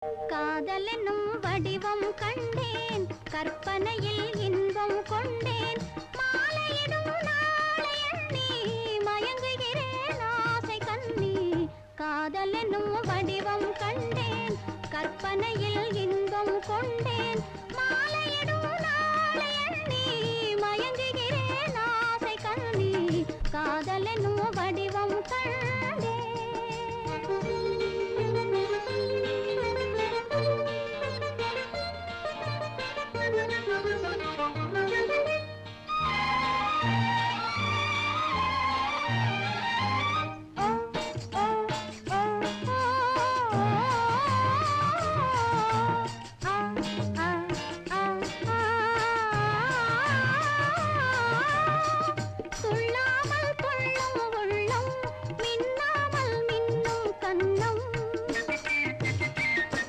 காதல் என்னும் வடிவம் கண்டேன், கற்பனையில் இன்பம் கொண்டேன். மாலையிடும் நாளை எண்ணி மயங்குகிறேன் ஆசை கண்ணி. காதல் என்னும் வடிவம் கண்டேன், கற்பனையில் இன்பம் கொண்டேன். மாலையிடும் நாளை எண்ணி மயங்குகிறேன் ஆசை கண்ணி. காதல் என்னும் வடிவம் கண்டேன்.